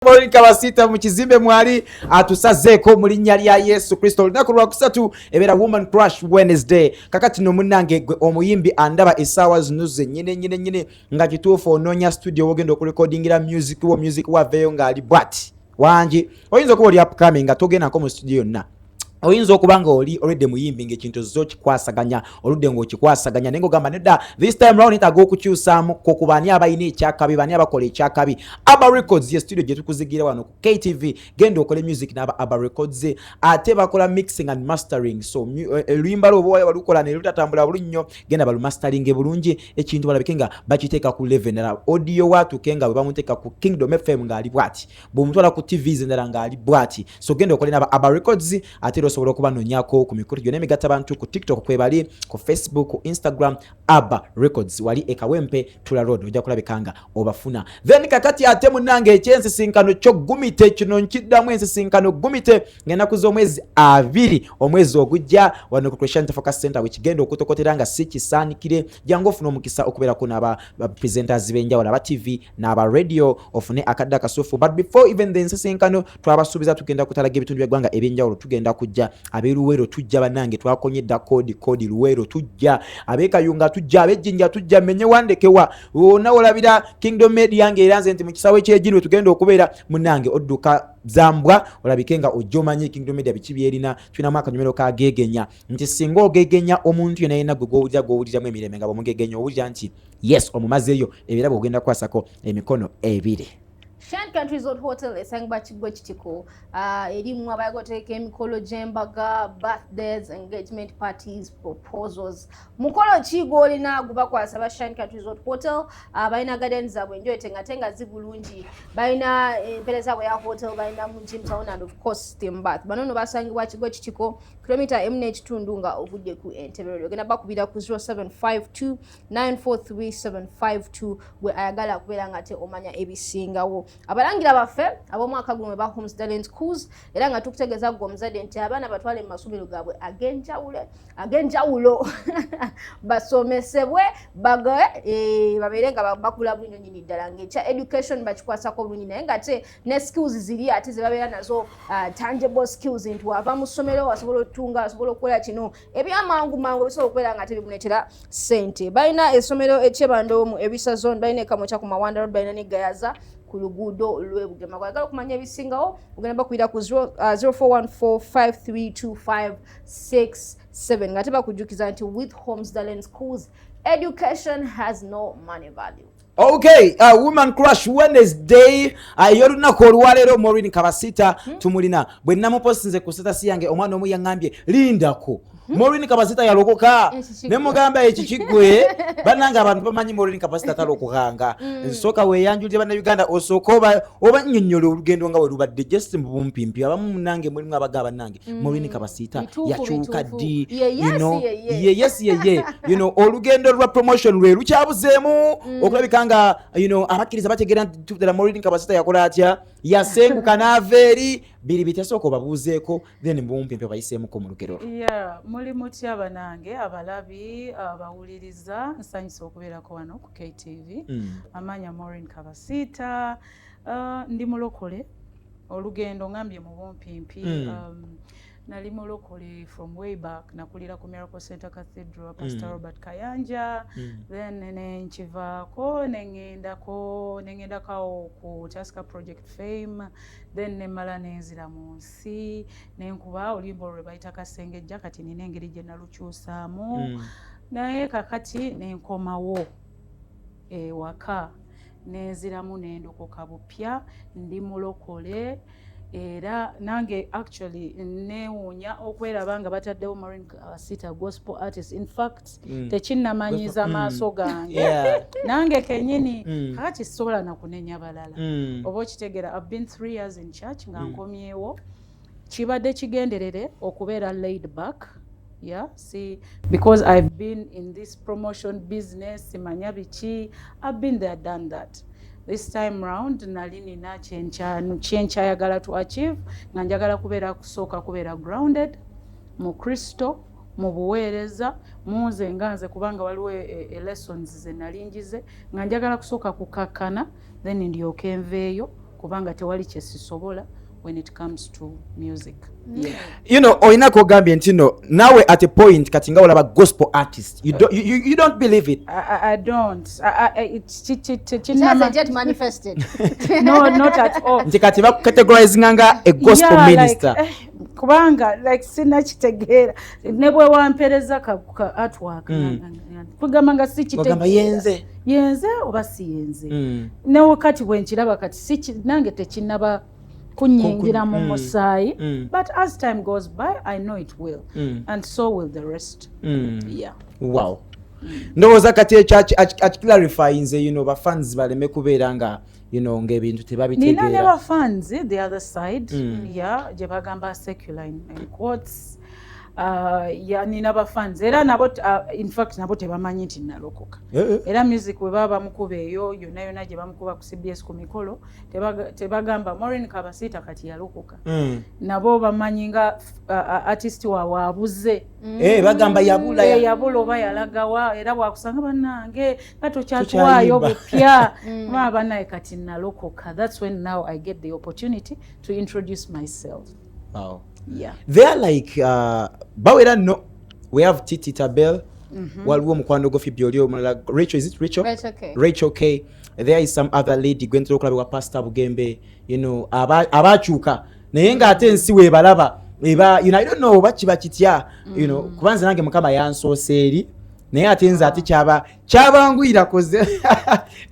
Kabasiita mu kizimbe mwali atusazeeko mu linnya lya Yesu Kristo. Olunaku lwa kusatu ebeera Woman Crush Wednesday. Kakati no munnange gwe omuyimbi andaba essaawa zino zennyine nga kituufu onoonya studio wogenda okurekodingira music waveeyo ng'ali bwati wangi oyinza okuba oli upcoming nga togendako mu studio yonna. Oyinza okuba nga oli already muyimbi ng'ekintu zo kikwasaganya oludde ng'okikwasaganya naye ng'ogamba nedda this time round nitaaga okukyusaamu ku bani abalina ekyakabi bani abakola ekyakabi. Aba Records ye studio gye tukuzigira wano ku KTV genda okole music n'aba Aba Records ate bakola mixing and mastering so oluyimba lwo oba walukola ne lutatambula bulunnyo genda balumastering bulungi ekintu balabike nga bakiteeka ku level endala audio watuke nga bwe bamuteeka ku Kingdom FM ng'ali bwati bw'omutwala ku TVs endala ng'ali bwati so genda okole n'aba Aba Records ate osobola okubanonyako ku mikulu gyonna emigatta abantu ku TikTok kwebali ku Facebook ku Instagram Aba Records wali ekawempe Tula Road ojja kulabikanga obafuna. Then kakati ate munnange ekyensisinkano kyo gumite kino nkiddamu ensisinkano gumite ng'ennaku z'omwezi 2 omwezi ogujja wano ku Christian Focus Center wekigenda okutokotera nga si kisaanikire jangu ofuna omukisa okubeerako n'aba presenters b'enjawulo aba TV n'aba radio ofune akadde akasuufu but before even the ensisinkano twabasuubiza tugenda kutalaga ebitundu by'eggwanga eby'enjawulo tugenda kujja abeeruweero tujja bannange twakonyedda kodi luweero tujja abeekayunga tujja abejjinja tujja menye wandekewa wonna olabira Kingdom Media ng'eranze nti mu kisawe ky'ejjini tugenda okubeera munnange odduka zambwa olabike nga ojjomanyi Kingdom Media biki byerina tulinamu akanyomero kageegenya nti singa ogeegenya omuntu yena yena gwe gw'owuliramu emirembe nga bw'omugegenya owulira nti yes omumazeeyo ebirabo ogenda kukwasako emikono ebiri. Shan Country Resort Hotel esangibwa kiggwe kitiko erimu abayagoteeka emikolo gy'embaga birthdays engagement parties proposals mukolo ki gw'olina gubakwasa ba Shan Country Resort Hotel balina garden zaabwe enjoy tenga zibulungi balina empereza bwe ya hotel balina mu gym town and of course steam bath bano no basangibwa kiggwe kitiko kilomita M n'ekitundu nga ovudde ku Entebbe ogenda bakubira ku 0752943752 gwe ayagala kubeera nga te omanya ebisingawo. Abalangira baffe ab'omwaka guno ba Homes Talent Cruise era nga tukutegeeza gwe omuzadde nti abaana batwale mu masomero gaabwe ag'enjawulo basomesebwe babeere nga bakula bulungi nnyini ddala ng'ekya education bakikwasako bulungi naye nga te ne skills ziri ate ze babeera nazo tangible skills nti wava mu ssomero wasobola otutunga wasobola okukola kino ebyamangu bisobola okubeera nga tebimuleetera ssente. Balina essomero ekyebando mu Ebisa Zone balina ekamwokya ku Mawanda Road balina ne Gayaza ku luguudo Olwebyo. Kwagala okumanya ebisingawo ogenda bakuyira ku 0414532567 nga tebakujjukiza nti with Homes Talent Schools education has no money value. Okay, Woman Crush Wednesday yolunaku olwaleero Maureen Kabasiita tumulina bwe namuposinze ku status yange omwana omu yaŋŋambye lindako Maureen Kabasiita yalokoka ne mugamba ekikigwe bannange abantu bamanyi Maureen Kabasiita talokokanga nsooka weeyanjulire bannayuganda osooka oba nnyonnyola olugendo nga we lubadde just mu bumpimpi abamu munnange mulimu abagamba bannange Maureen Kabasiita yakyuka ddi olugendo lwa promotion lwe lukyabuzeemu okulabika nga abakkiriza bategeera nti ddala Maureen Kabasiita yakola atya yasenguka n'ava eri biri bitasooka obabuuzeeko then mubumpimpi bayiseemuko mu lugero. Muli mutya banange abalabi abawuliriza nsanyusa okubeerako wano ku KTV amanya Maureen Kabasiita ndi mulokole olugendo ngambye mu bumpimpi nali mulokole from way back nakulira ku Miracle Center Cathedral Pastor Robert Kayanja then nenkivaako nengendako ku Tasker Project Fame then nemala nenzira mu nsi nenkuba oluyimba lwe bayita Kasengejja kati nina engeri gye nalukyusaamu naye kakati nenkomawo ewaka nenziramu nendokoka bupya ndi mulokole era nange actually neewuunya okweraba nga bataddewo Maureen Kabasiita gospel artist in fact tekinnamanyiza maaso gange nange kenyini kakati sisobola nakunenya balala oba okitegeera I've been 3 years in church nga nkomyewo kibadde kigenderere okubeera laid back because I've been in this promotion business simanya biki I've been there done that. This time round nali nina kyenkyayagala to achieve nga njagala kusooka kubeera grounded mu Kristo mu buweereza munze nganze kubanga waliwo lessons ze nali njize nga njagala kusooka kukakkana then ndyoke nveeyo kubanga tewali kye sisobola when it comes to music. Yeah. You know, oyina kogambye nti no nawe at a point kati nga olaba gospel artist you don't believe it. I don't. It hasn't yet manifested. No, not at all. Nti kati bakucategorizing nga a gospel minister. Like, kubanga like sinakitegeera ne bwe wampereza ka artwork kugamba nga si kitegeera yenze oba si yenze ne wakati bwenkiraba kati nange tekinaba kunyingira mu musaayi but as time goes by I know it will and so will the rest. Yeah. Wow. Ndowooza kati akiclarifyinze you know bafans baleme kubeera nga you know ng'ebintu tebabitegeera. Nina ne bafans the other side yeah gye bagamba secular in quotes ya nina bafans era nabo in fact nabo tebamanyi nti nalokoka era music we baba bamukuba eyo yonna gye bamukuba ku CBS ku mikolo tebagamba Maureen Kabasiita kati yalokoka nabo bamanyi nga artist waabwe abuze bagamba yabula oba yalagawa era bwakusanga bannange katokyatuwaayo bupya baba naye kati nalokoka. That's when now I get the opportunity to introduce myself. Wow. Yeah. They are like bawera no we have Titi Tabel waliwo mukwano gofi byolyo like Rachel, is it Rachel? Rachel K. There is some other lady going to club wa Pastor Bugembe you know abachuka naye nga ate nsi we balaba eba you know I don't know bakitya you know kubanza nange Mukama yansooseeri naye ate nze ati kyabanguyira koze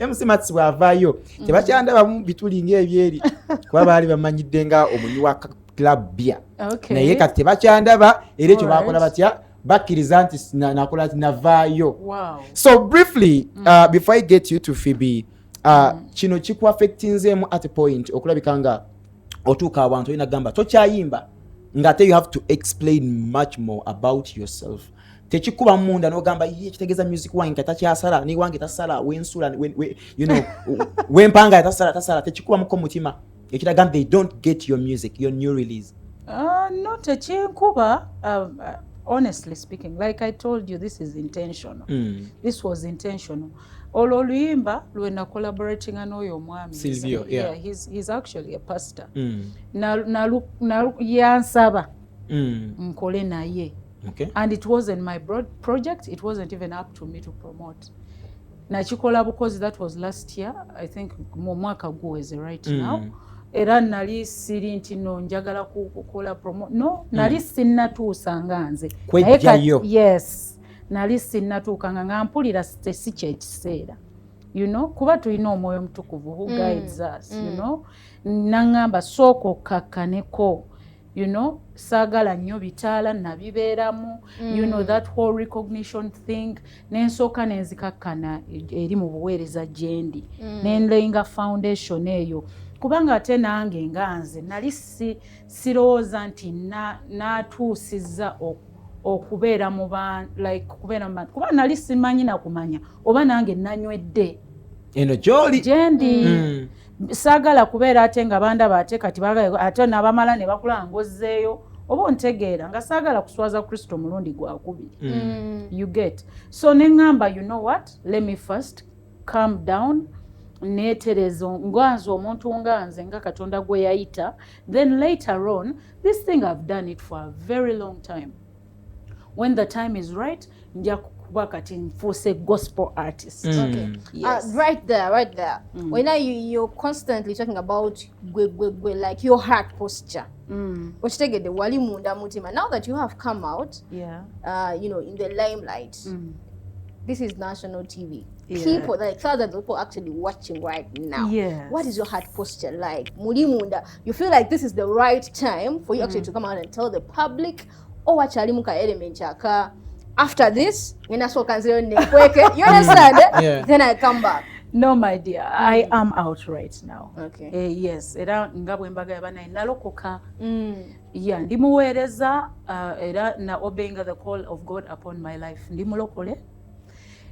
MC Mats bwavaayo tebakyandaba mu bitulinga ebyeri kuba baali bamanyidde nga omunyi wa club beer. Okay. Naye kati tebakyandaba era ekyo bakola batya bakkiriza nti nakola ati navaayo. Wow. So briefly before I get you to Phoebe kino kikuaffectinzeemu at a point okulabika nga otuuka abantu olina gamba tokyayimba nga ate you have to explain much more about yourself. Tekikuba munda n'ogamba ye kitegeeza music wange takyasala ni wange tasala wensula you know wempanga tasala tekikuba muko mutima ekiraga they don't get your music, your new release. Not a chinkuba. Honestly speaking, like I told you, this is intentional. This was intentional. Olwebyo lwena collaborating anoyo mwami Silvio, yeah. He's actually a pastor. Na yansaba nkole naye. Okay. And it wasn't my project. It wasn't even up to me to promote. Nachikola because that was last year. I think mu mwaka guweze right now. Era nali siri nti no njagala kukola promote. No, nali sinnatuusa nga nze. Kwejjayo. Yes. Nali sinnatuuka nga mpulira si kye kiseera. You know, kuba tulina omwoyo mutukuvu who guides us, you know. Nangamba soko kakkaneko. You know, sagala nnyo bitaala nabibeeramu you know that whole recognition thing nensooka nenzikakkana eri mu buweereza gyendi nenlenga foundation eyo kubanga ate nange nga nze nali sirowooza nti natuusizza okubeera mu like kubeera kuba nali simanyi nakumanya oba nange nanywedde eno gy'oli gyendi saagala kubeera ate nga bandaba ate kati ate nabamala ne bakula ngozzeeyo oba ontegeera nga saagala kuswaza Kristo mulundi gwakubiri. You get so neŋŋamba you know what, let me first calm down neeterezo ngwanze omuntu nganze nga Katonda gwe yayita, then later on this thing I've done it for a very long time. When the time is right nja kuba kati nfuuse gospel artist. Okay. Yes. Right there. When you're constantly talking about like your heart posture. Okitegedde wali munda mutima. Now that you have come out, you know, in the limelight, this is national TV. People, like thousands of people actually watching right now. Yes. What is your heart posture like? Muli munda, you feel like this is the right time for you actually to come out and tell the public, oh, wakyali muka element chaka. After this, you understand? Then I come back. No, my dear, I am out right now. Okay. Yes, era ngabwe mbaga yabana nalokoka. Yeah, ndi muweereza era na obeying the call of God upon my life. Ndi mulokole.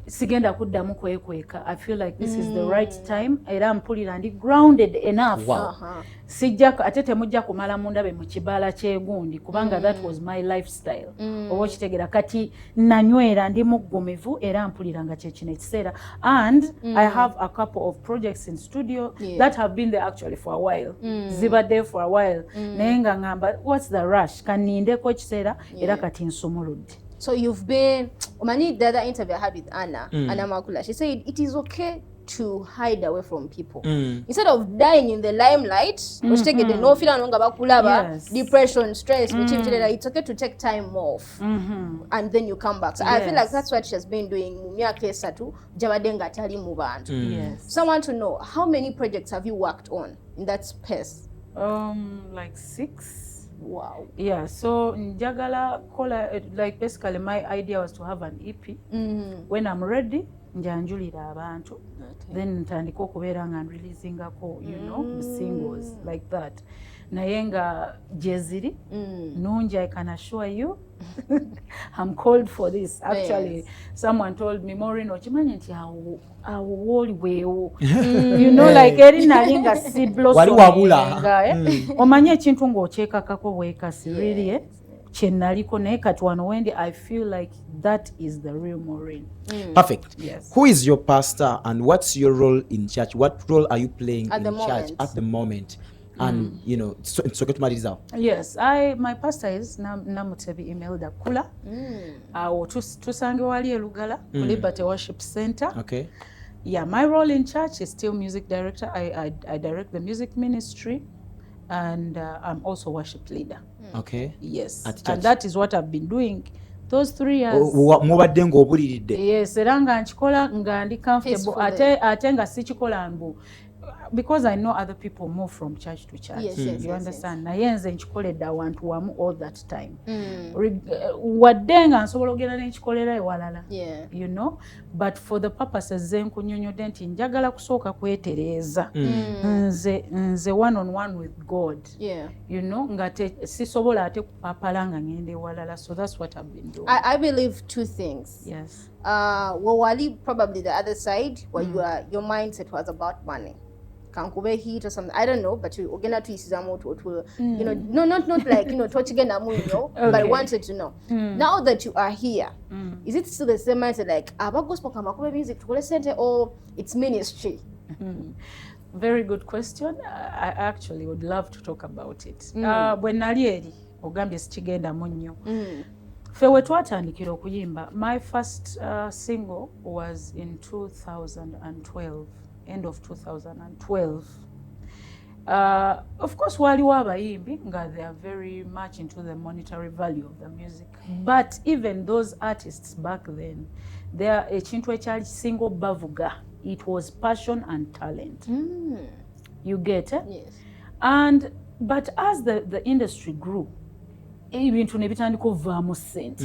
sigenda kuddamu kwekweka. I feel like this is the right time era mpulira ndi grounded enough. Sijja ate temujja kumala mundabe mu kibala ky'egundi kubanga that was my lifestyle. Oba okitegera kati nanywera ndi muggumivu era mpulira nga kye kino ekiseera and I have a couple of projects in studio that have been there actually for a while. Zibadde for a while. Naye nga ngamba what's the rush? Kanindeko ekiseera era kati nsumuludde. So you've been, the other interview I had with Anna Makula, she said it is okay to hide away from people. Instead of dying in the limelight, depression, stress, it's okay to take time off and then you come back. So I feel like that's what she has been doing. Someone to know, how many projects have you worked on in that space? Like 6. Wow. Yeah, so njagala kola, like basically my idea was to have an EP. When I'm ready, njanjulira abantu. Then ntandika okubeera nga releasingako, you know, singles like that. Naye nga gyeziri, nungi, I can assure you. I'm called for this. Actually, someone told me, Maureen, okimanyi nti awoliweewo. You know, like eri nalinga si blossom. Omanye ekintu ng'okyekakako bwekasi, really, kye naliko naye kati wano wendi I feel like that is the real Maureen. Perfect. Yes. Who is your pastor and what's your role in church? What role are you playing at in the church moment? At the moment? And you know, so Mariza. Yes, my pastor is Namutebi Imelda Kula. Tusange wali Elugala, Liberty Worship Center. Okay. Yeah, my role in church is still music director. I direct the music ministry, and I'm also worship leader. Okay. Yes, and that is what I've been doing those 3 years. Mubadde ng'obuliridde. Yes, era nga nkikola nga ndi comfortable ate nga sikikola mbu because I know other people move from church to church. You understand? Naye nze nkikoledde awantu wamu all that time. Wadde nga nsobola okugenda ne nkikolera ewalala. You know? But for the purposes ze nkunyonyodde nti njagala kusooka kwetereeza. Nze one on one with God. You know? Nga sisobola ate kupapala nga ngende ewalala. So that's what I've been doing. I believe 2 things. Yes. Wali probably the other side where your mindset was about money. Kankube heat or something, I don't know, but you ogenda to isizamu to you know, not like, you know, tochigenda mu, you know, but I wanted to know. Now that you are here, is it still the same mindset like about gospel kamakube music to center or it's ministry? Very good question. I actually would love to talk about it. When nali eri ogambye sikigenda mu nnyo. Fe we twatandikira okuyimba, my first single was in 2012. End of 2012. Of course, waliwo abayimbi nga they are very much into the monetary value of the music. But even those artists back then, they are ekintu ekyali single bavuga. It was passion and talent. You get it? Yes. But as the industry grew, ebintu ne bitandika ovaamu ssente.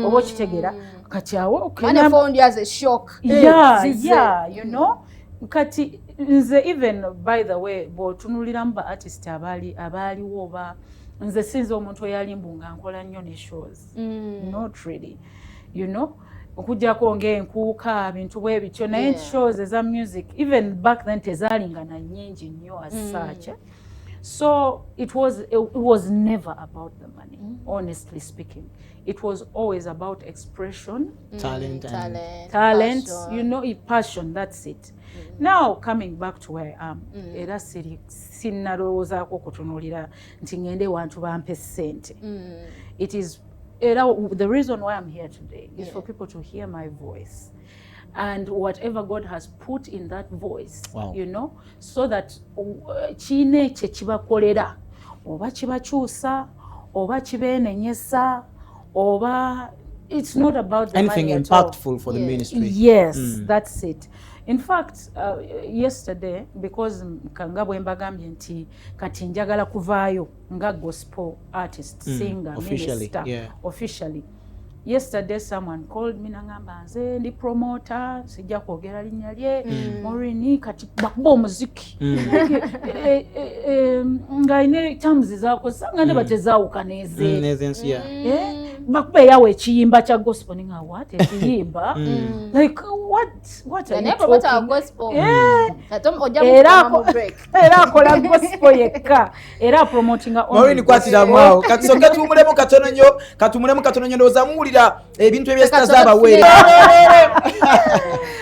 Oba okitegera kati awo money found you as a shock. Yeah, you know. Kati nze even by the way bw'otunulira mu ba artist abaaliwo oba nze sinze omuntu eyalimbu nga nkola nnyo ne shows. Not really, you know, okujjako ng'enkuuka bintu bwe bityo naye shows eza music even back then tezaalingana nnyingi nnyo as such. So it was never about the money, honestly speaking. It was always about expression, talent, passion. You know, passion, that's it. Now coming back to where I am, era sinnalowoozaako kutunuulira nti ngende wantu bampe ssente. It is the reason why I'm here today is for people to hear my voice. And whatever God has put in that voice, you know, so that chine kye kibakolera oba kibakyusa oba kibeenenyesa oba it's not about the anything money impactful for the ministry. Yes, that's it. In fact, yesterday, because kanga bwe mbagambye nti kati njagala kuvaayo nga gospel artist, singer, minister, officially. Yesterday someone called me nangamba nze ndi promoter sijja kwogera linnya lye Maureen kati bakuba omuziki nga ine terms zaako sanga ne batezaawukana ezeezo bakube yawe ekiyimba kya gospel ninga what ekiyimba like what are you talking gospel era akola gospel yekka era promotinga Maureen kwatira mwawo katisoke tumulemu katono nyo ndoza muwulira ebintu ebyesitaza abawere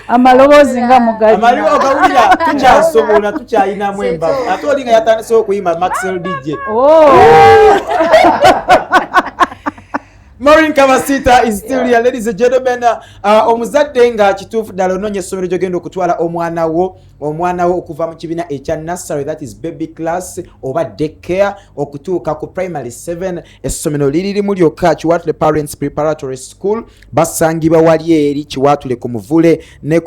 amaloboozi nga mugali amaliwo ogawulira tukyasobola tukyayina mwemba ate olinga yatandisewo okuyimba Maxwell DJ Maureen Kabasiita is still here, ladies and gentlemen. Omuzadde nga kituufu ddala onoonya essomero gy'ogenda okutwala omwana wo okuva mu kibiina ekya nursery, that is baby class oba daycare okutuuka ku primary 7. Essomero liririmu lyokka Kiwatule Parents Preparatory School, basangibwa wali eri Kiwatule ku Muvule ne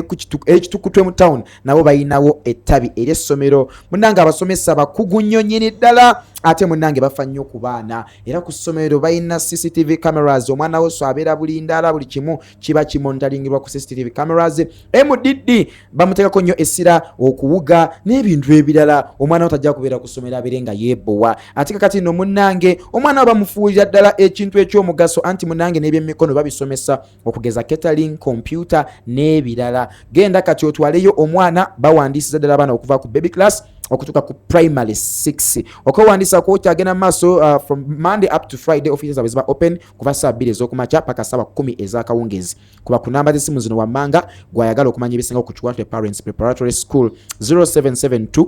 ku Kitukutwe mu town nabo bayinawo ettabi ery'essomero. Munnange abasomesa bakugu nnyo nnyini ddala ate munnange bafa nnyo ku baana era ku ssomero bayina CCTV cameras. Omwana wo so abeera bulindaala buli kimu kiba kimontalingirwa ku CCTV cameras. MDD bamuteekako nnyo essira okuwuga n'ebintu ebirala. Omwana wo tajja kubeera ku ssomero abeere nga yeebowa. Ate kakati nno munnange omwana wo bamufuulira ddala ekintu eky'omugaso anti munnange n'ebyemikono babisomesa okugeza catering, computer n'ebirala. Genda kati otwaleyo omwana bawandiisiza ddala abaana okuva ku baby class okutuka ku primary 6. Okwewandiisa kw'okyagenda maaso from Monday up to Friday offices zaabwe ziba open kuva saa 2 ez'okumakya paka saa 10 ez'akawungeezi. Kuba ku namba z'essimu zino wammanga gw'ayagala okumanya ebisinga ku Kiwatule Parents Preparatory School 0772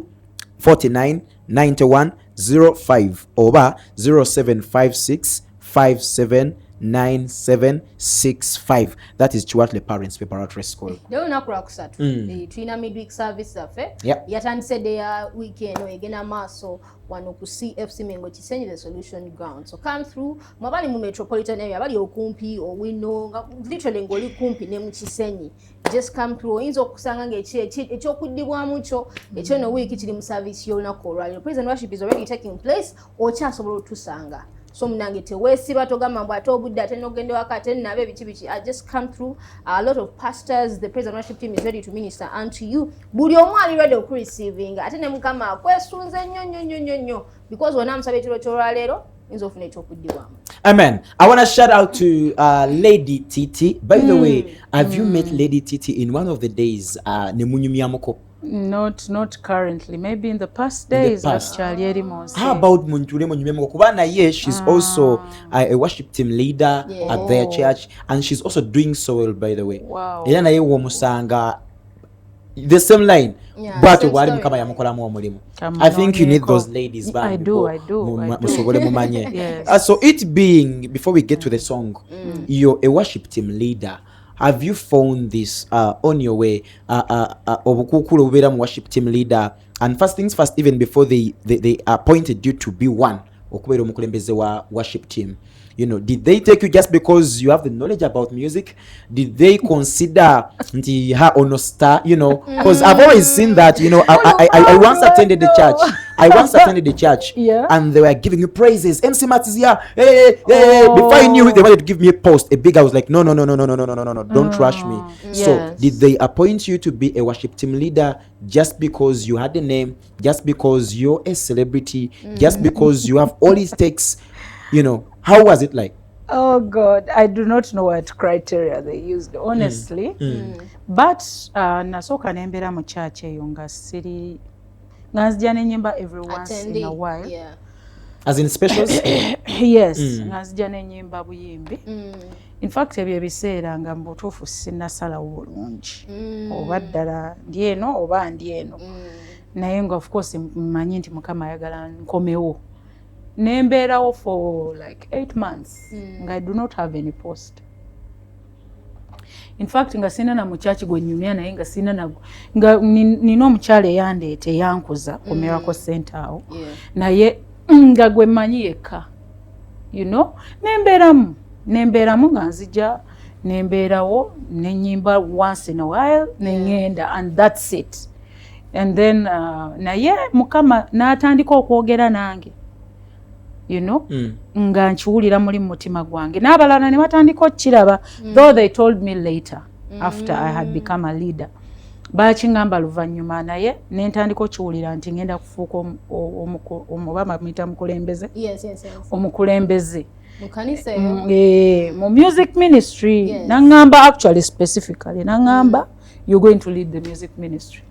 49 91 05 oba 0756 57 9765. That is Kiwatule Parents Preparatory School. Leo nakula kusatu. Tuina midweek service affe. Yatandise their weekend egena maaso wano ku CFC Mengo Kisenyi the solution ground. So come through mwabali mu metropolitan area bali okumpi owino literally ngoli kumpi ne mu Kisenyi. Just come through inzo kusanga ekyokuddibwamu kyo ekyo no week kiri mu service y'olunaku olwaliro. Praise and worship is already taking place. Okyasobola otusanga. So munange tewesiba togamba mbu ate obudde ate n'ogende wakati nabe biki I just come through. A lot of pastors, the praise and worship team is ready to minister unto you. Buli omu ali ready okureceiving ate ne Mukama akwesunze nnyo because wona musabe ekiro ky'olwaleero inza ofuna ekyokuddibwamu. Amen. I want to shout out to Lady Titi. By the way, have you met Lady Titi in one of the days ne munyumyamuko? Not currently. Maybe in the past days. Kyali How about Munjule Munyumyamuko? Kuba naye she's also a worship team leader at their church, and she's also doing so well, by the way. Wow. Era naye wo musanga the same line. But wali Mukama yamukolamu omulimu. I think you need those ladies back. I do. Musobole mumanye. Yes. So it being, before we get to the song, you're a worship team leader. Have you found this on your way? Obukukulu ubera mu worship team leader, and first things first, even before they appointed you to be one okubera omukulembeze wa worship team, you know, did they take you just because you have the knowledge about music? Did they consider nti ha ono star, you know? Because I've always seen that, you know. I once attended the church. And they were giving you praises. MC Matt is here. Hey. Before I knew it, they wanted to give me a post, a big. I was like, no, don't rush me. Yes. So did they appoint you to be a worship team leader just because you had a name, just because you're a celebrity, just because you have all it takes? You know, how was it like? Oh God, I do not know what criteria they used, honestly. But nasoka nembera mu church eyo nga siri ngazija nenyimba every once in a while. Yeah. As in specials? Yes, ngazija nenyimba buyimbi. In fact ebyo ebiseera nga mbutuufu sinnasalawo bulungi. Oba ddala ndieno oba ndieno. Naye nga of course mmanyi nti Mukama ayagala nkomewo. Nembeerawo for like 8 months. I do not have any post. In fact nga sina na muchachi gwenyumya naye nga sina na nga nino omukyala eyandeete yankuza ku Miracle Center awo. Naye nga gwe mmanyi yekka. You know, nembeeramu nga nzija nembeerawo nenyimba once in a while nengenda, and that's it. And then naye Mukama n'atandika okwogera nange. You know, nga nkiwulira muri mutima gwange n'abalala ne batandika okiraba, though they told me later after I had become a leader. bakingamba luvannyuma naye nentandika okiwulira nti ngenda kufuuka omubama muyita mukulembeze omukulembeze mu music ministry nangamba actually specifically nangamba you're going to lead the music ministry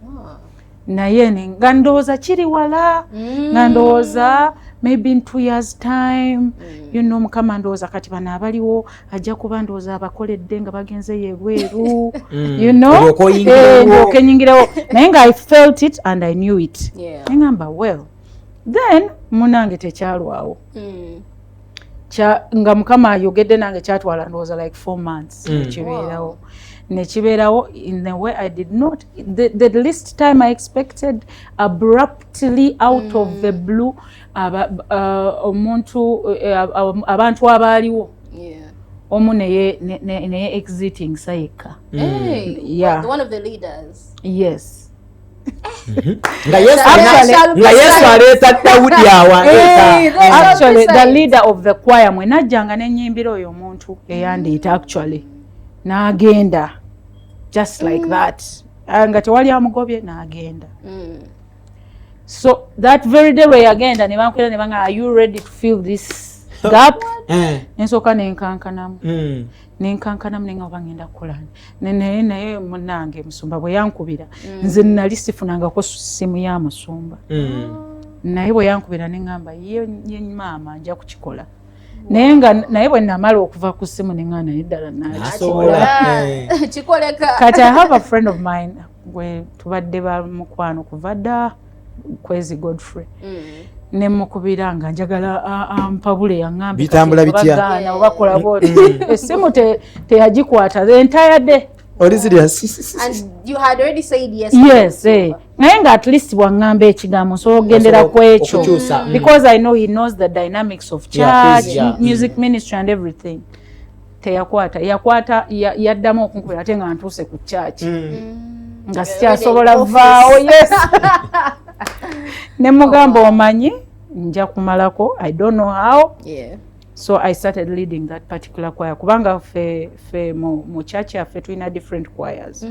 naye nga ndowooza kiri wala nga ndowooza maybe in 2 years time you know Mukama ndowooza kati bano abaliwo ajja kuba ndowooza abakoledde nga bagenze yebweru you know okenyingirewo naye nga I felt it and I knew it nengamba well then munange tekyalwawo nga Mukama ayogedde nange kyatwala ndowooza like 4 months nekibeerawo in the way I did not the least time I expected abruptly out of the blue abantu abaaliwo omu neye exiting sayeka one of the leaders yes nga Yesu aleeta Dawudi actually the leader of the choir mwe najjanga nenyimbira oyo omuntu eyandiita actually n'agenda just like that nga tewali amugobye n'agenda so that very day we agenda ne bankwera ne banga are you ready to fill this gap ensooka nenkankanamu nenga bangenda kukolani naye munange musumba bwe yankubira nze nali sifunangako simu ya musumba naye bwe yankubira neŋŋamba ye maama nja kukikola naye bwe namala okuva ku simu neŋŋamba naye ddala kikoleka kati I have a friend of mine gwe tubadde ba mukwano kuva dda Kwezi Godfrey nemukubira nga njagala ampabule yaŋŋambe bitambula bitya obakola boti essimu teyagikwata the entire day. Or serious? And you had already said yes. Yes, naye nga at least bwangamba ekigambo so ogendera ku ekyo because I know he knows the dynamics of church, music ministry and everything. Yakwata yaddamu okunkubira ate nga ntuuse ku church nga sikyasobola vaawo. Yes. Ne mugamba omanyi nja kumalako, I don't know how. Yeah. So I started leading that particular choir. Kubanga fe mu church yaffe tulina different choirs.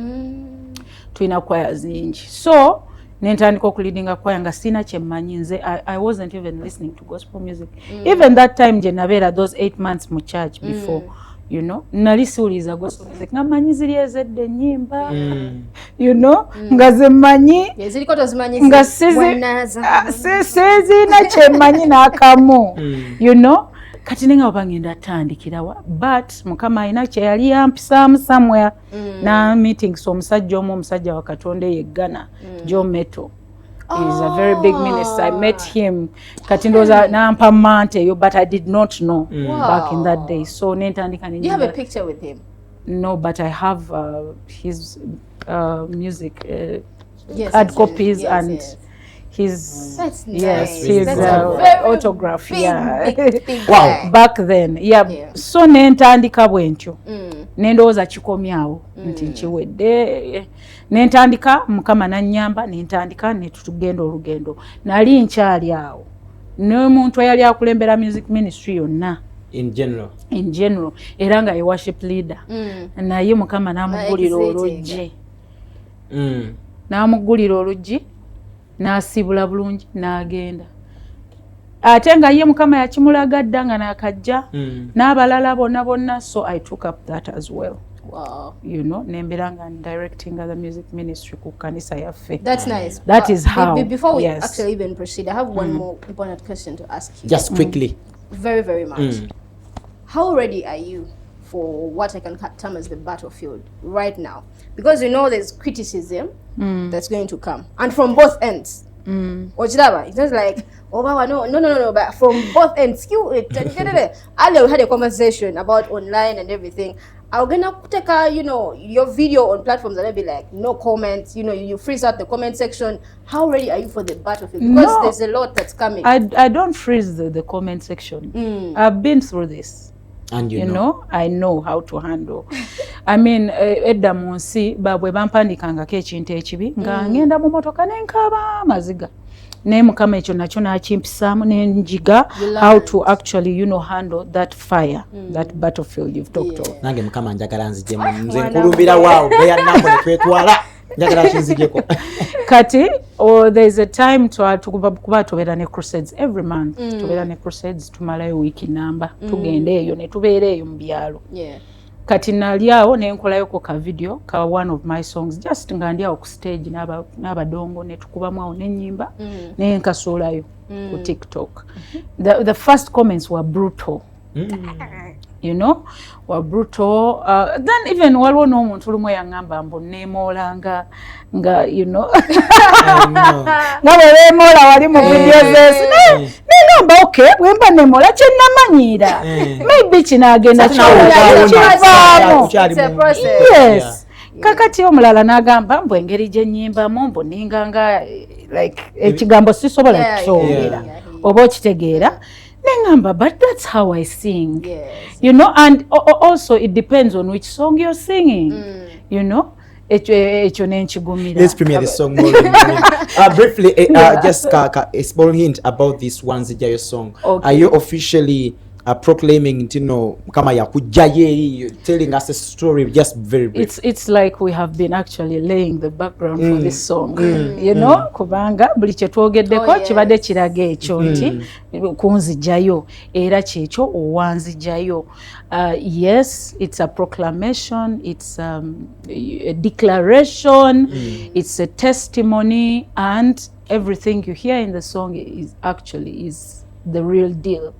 Tulina choirs nyingi. So nentandika okuleadinga choir nga sina kyemmanyi nze. I wasn't even listening to gospel music. Even that time je nabeera those 8 months mu church before. You know, nali siwuliza gospel music nga manyi ziri ezedde ennyimba you know nga zemanyi ziliko tozimanyi nga sizina kyemmanyi n'akamu you know kati nenga obangenda tandikirawa but Mukama alina kye yali yampisaamu somewhere na meetings omusajja wa Katonda yeggana Joe Meto. He's a very big minister. I met him. Katindoza nampa mante, but I did not know back in that day. So nentandika do you have a picture with him? No, but I have his music hard copies and his That's yes, nice. his autograph. Big Wow, back then. Yeah. So nentandika bwentyo. Nendowooza kikomyawo nti nkiwedde. Nentandika Mukama nannyamba nentandika netugenda olugendo. Nali nkyali awo. N'omuntu eyali akulembera music ministry yonna. In general. Era nga ye worship leader. Naye Mukama n'amugulira oluggi. N'amugulira oluggi. N'asibula bulungi n'agenda. Ate nga ye Mukama yakimulaga dda nga nakajja n'abalala bonna. So I took up that as well. Wow. You know, nembiranga and directing other music ministry ku kanisa yaffe. That's nice. That is how. Before we actually even proceed, I have one more important question to ask you. Just quickly. Very, very much. How ready are you for what I can term as the battlefield right now? Because you know there's criticism that's going to come, and from both ends. Ojiraba, it's just like, no, but from both ends. Ali, we had a conversation about online and everything. I'm gonna take your video on platforms and I'll be like, no comments. You know, you freeze out the comment section. How ready are you for the battlefield? Because there's a lot that's coming. I don't freeze the comment section. I've been through this. And you know, I know how to handle. I mean, edda munsi babwe bampandikangako ekintu ekibi nga ngenda mu motoka nenkaba maziga. Ne Mukama ekyo nakyo nakimpisaamu nenjiga how to actually handle that fire, that battlefield you've talked of. Nange Mukama njagala nzije nze nkulumbira waawo beya nambo ne twetwala. njagala kinzijeko kati there is a time kuba tubeera ne crusades every month tubeera ne crusades tumalayo weeki namba tugenda eyo ne tubeera eyo mu byalo kati nali awo ne nkolayoko ka video ka one of my songs just nga ndi awo ku stage n'abadongo ne tukubamu awo n'ennyimba ne nkasuulayo ku TikTok. The first comments were brutal. You know, were brutal. Then even waliwo n'omuntu lumu yaŋŋamba mbu neemoolanga nga you know nga bwe beemoola wali mu video zesi negamba okay bwe mba neemoola kye nnamanyira maybe kinaagenda kivaamu. Yes. Kakati omulala n'agamba mbu engeri gye nnyimbamu mbu ninganga like ekigambo sisobola kukyogera oba okitegeera. Nengamba, but that's how I sing, you know, and also it depends on which song you're singing, you know. Let's premiere this song more. Briefly, just a small hint about this Wanzijayo song. Okay. Are you officially proclaiming, you know, kama ya kujaye, telling us a story just very brief? It's like we have been actually laying the background for this song. You know, kubanga buli kye twogeddeko kibadde kiraga ekyo nti kunzijayo era kyekyo owanzijayo. Yes, it's a proclamation, it's a declaration, it's a testimony, and everything you hear in the song is actually the real deal.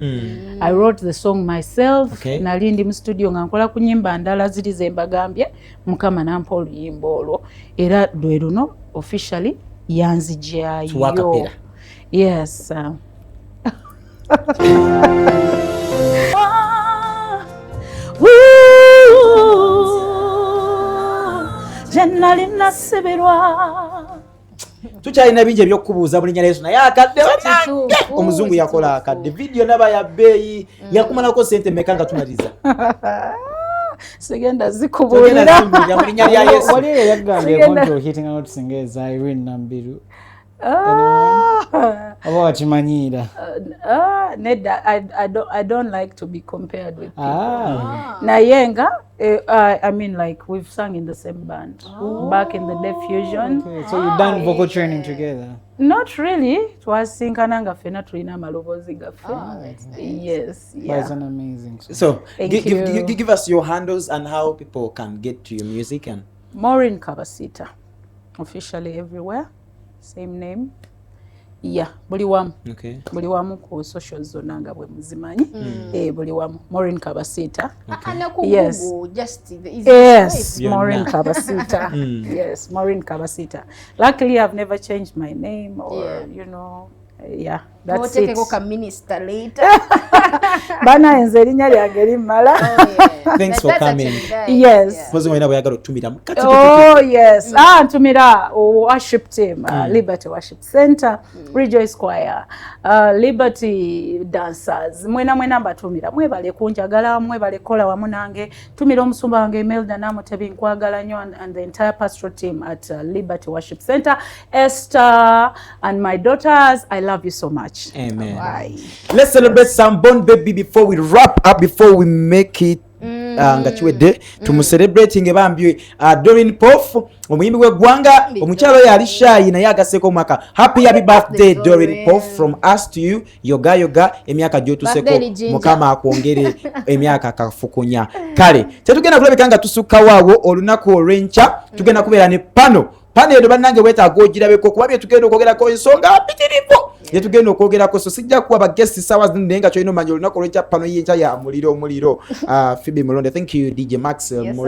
I wrote the song myself. Nali ndi mu studio nga nkola ku nnyimba ndala ziri ze mbagambye Mukama nampa oluyimba olwo era lwe luno officially yanzijayo. Yes. Jenali nasibirwa tukyalina bingi ebyokubuuza buli nyala yesu naye akadde banange omuzungu yakola akadde video naba ya bbeeyi yakumalako sente meka nga tumaliza sigenda zikubuulira buli nyala ya yesu wali yagambye konto hitting out singeza Irene Nambiru oba wakimanyira Neda, I don't like to be compared with people. Nayenga, I mean, like we've sung in the same band back in the Deaf Fusion. Okay, so you've done vocal training together? Not really. Twasinkana nga fena tulina malobozi gafe. Yes. Yeah. That's an amazing song. So give us your handles and how people can get to your music. And Maureen Kabasiita, officially everywhere. Same name. Yeah, buli wamu. Okay. Buli wamu ku social zona nga bwe muzimanyi. Buli wamu. Maureen Kabasiita. Yes. Yes, Maureen Kabasiita. Yes, Maureen Kabasiita. Luckily, I've never changed my name or, you know, yeah, that's it. We'll take a minister later. Bana enze erinnya lyange limmala. Thanks for coming. Yes. Oh yes. Ntumira worship team, Liberty Worship Center, Rejoice Choir, Liberty Dancers. Mwena mbatumira. Mwebale kunjagala, mwebale kola wamu nange. Tumira omusumba wange Imelda Namutebi nkwagala nnyo and the entire pastoral team at Liberty Worship Center. Esther and my daughters, I love you so much. Amen. Bye. Let's celebrate some born baby before we wrap up, before we make it nga kiwedde tumuselebrating bambi Doreen Poff omuyimbi w'eggwanga omukyalo yali shy naye agaseeko omwaka. Happy birthday Doreen Poff from us to you. Yoga emyaka gy'otuseko Mukama akwongere emyaka akafukunya. Kale tetugenda kulabika nga tusukkawo olunaku olw'enkya tugenda kubeera ne pano eyo bannange weetaaga ogirabeko kuba bye tugenda okwogerako ensonga mpitirivu ye tugenda okwogerako, so sijja kuwa bagesti ssaawa zino naye nga kyolina omanya olunaku olw'enkya pano y'enkya ya muliro Phoebe Mulonde. Thank you DJ Max.